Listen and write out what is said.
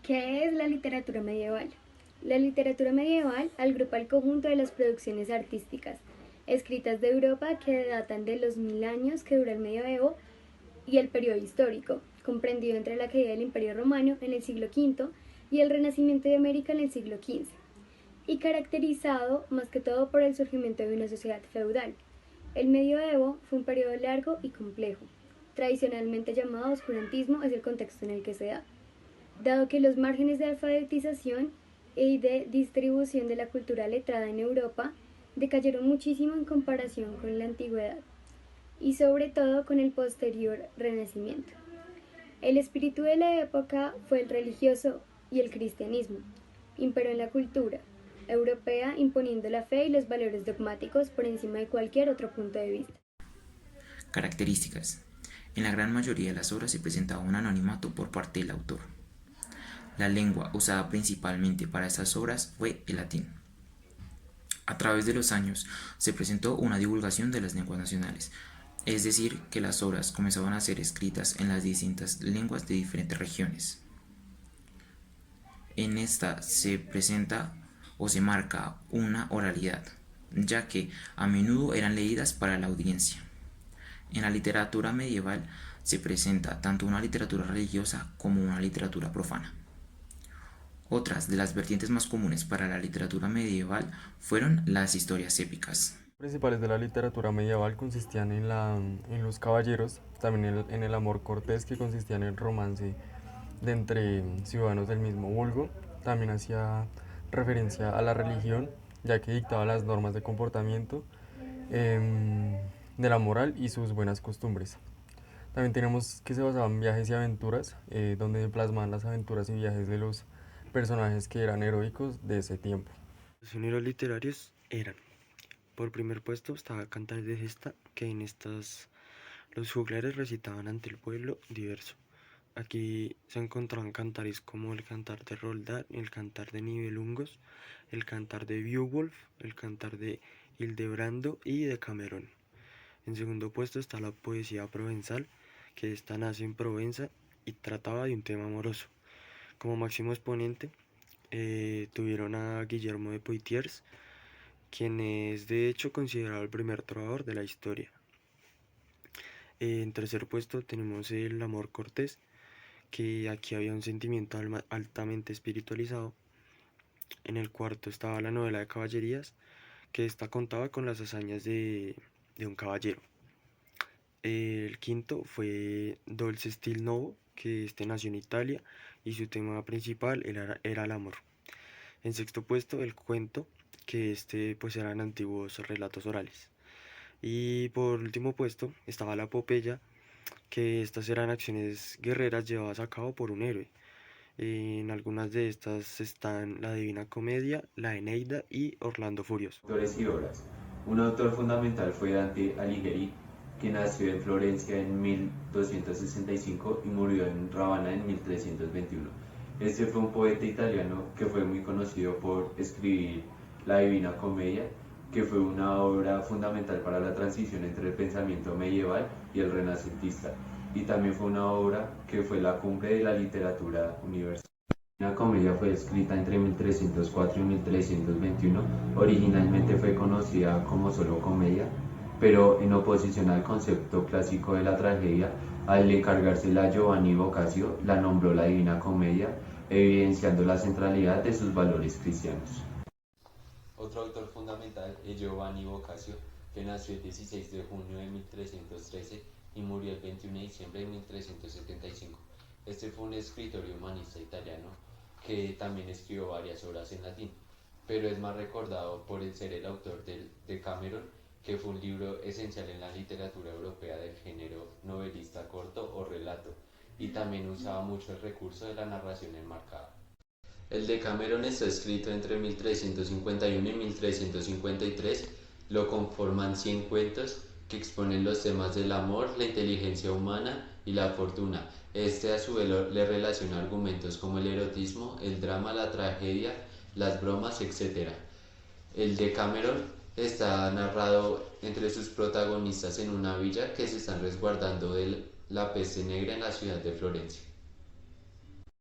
¿Qué es la literatura medieval? La literatura medieval agrupa el conjunto de las producciones artísticas, escritas de Europa que datan de los 1000 años que dura el medioevo y el periodo histórico, comprendido entre la caída del Imperio Romano en el siglo V y el Renacimiento de América en el siglo XV, y caracterizado más que todo por el surgimiento de una sociedad feudal. El medioevo fue un periodo largo y complejo. Tradicionalmente llamado oscurantismo es el contexto en el que se da, dado que los márgenes de alfabetización y de distribución de la cultura letrada en Europa decayeron muchísimo en comparación con la antigüedad y sobre todo con el posterior Renacimiento. El espíritu de la época fue el religioso y el cristianismo. Imperó en la cultura europea imponiendo la fe y los valores dogmáticos por encima de cualquier otro punto de vista. Características. En la gran mayoría de las obras se presentaba un anonimato por parte del autor. La lengua usada principalmente para estas obras fue el latín. A través de los años se presentó una divulgación de las lenguas nacionales, es decir, que las obras comenzaban a ser escritas en las distintas lenguas de diferentes regiones. En esta se presenta o se marca una oralidad, ya que a menudo eran leídas para la audiencia. En la literatura medieval se presenta tanto una literatura religiosa como una literatura profana. Otras de las vertientes más comunes para la literatura medieval fueron las historias épicas. Principales de la literatura medieval consistían en los caballeros, también en el amor cortés, que consistía en el romance de entre ciudadanos del mismo vulgo. También hacía referencia a la religión, ya que dictaba las normas de comportamiento, de la moral y sus buenas costumbres. También tenemos que se basaban en viajes y aventuras, donde plasmaban las aventuras y viajes de los personajes que eran heroicos de ese tiempo. Los géneros literarios eran, por primer puesto estaba Cantares de Gesta, que en estas los juglares recitaban ante el pueblo diverso. Aquí se encontraban cantares como el cantar de Roldán, el cantar de Nibelungos, el cantar de Beowulf, el cantar de Hildebrando y de Camerón. En segundo puesto está la poesía provenzal, que esta nace en Provenza y trataba de un tema amoroso. Como máximo exponente tuvieron a Guillermo de Poitiers, quien es de hecho considerado el primer trovador de la historia. En tercer puesto tenemos el amor cortés, que aquí había un sentimiento altamente espiritualizado. En el cuarto estaba la novela de caballerías, que esta contaba con las hazañas de un caballero. El quinto fue Dolce Stil Novo, que este nació en Italia y su tema principal era el amor. En sexto puesto el cuento, que pues eran antiguos relatos orales. Y por último puesto estaba la epopeya, que estas eran acciones guerreras llevadas a cabo por un héroe. En algunas de estas están la Divina Comedia, la Eneida y Orlando Furioso. Autores y obras. Un autor fundamental fue Dante Alighieri, que nació en Florencia en 1265 y murió en Ravenna en 1321. Este fue un poeta italiano que fue muy conocido por escribir la Divina Comedia, que fue una obra fundamental para la transición entre el pensamiento medieval y el renacentista, y también fue una obra que fue la cumbre de la literatura universal. La Divina Comedia fue escrita entre 1304 y 1321, originalmente fue conocida como solo comedia, pero en oposición al concepto clásico de la tragedia, al encargársela a Giovanni Boccaccio, la nombró la Divina Comedia, evidenciando la centralidad de sus valores cristianos. Otro autor fundamental es Giovanni Boccaccio, que nació el 16 de junio de 1313 y murió el 21 de diciembre de 1375. Este fue un escritor y humanista italiano que también escribió varias obras en latín, pero es más recordado por ser el autor de Camerón, que fue un libro esencial en la literatura europea del género novelista corto o relato, y también usaba mucho el recurso de la narración enmarcada. El Decamerón está escrito entre 1351 y 1353, lo conforman 100 cuentos que exponen los temas del amor, la inteligencia humana y la fortuna. Este a su vez le relaciona argumentos como el erotismo, el drama, la tragedia, las bromas, etc. El Decamerón está narrado entre sus protagonistas en una villa que se están resguardando de la peste negra en la ciudad de Florencia.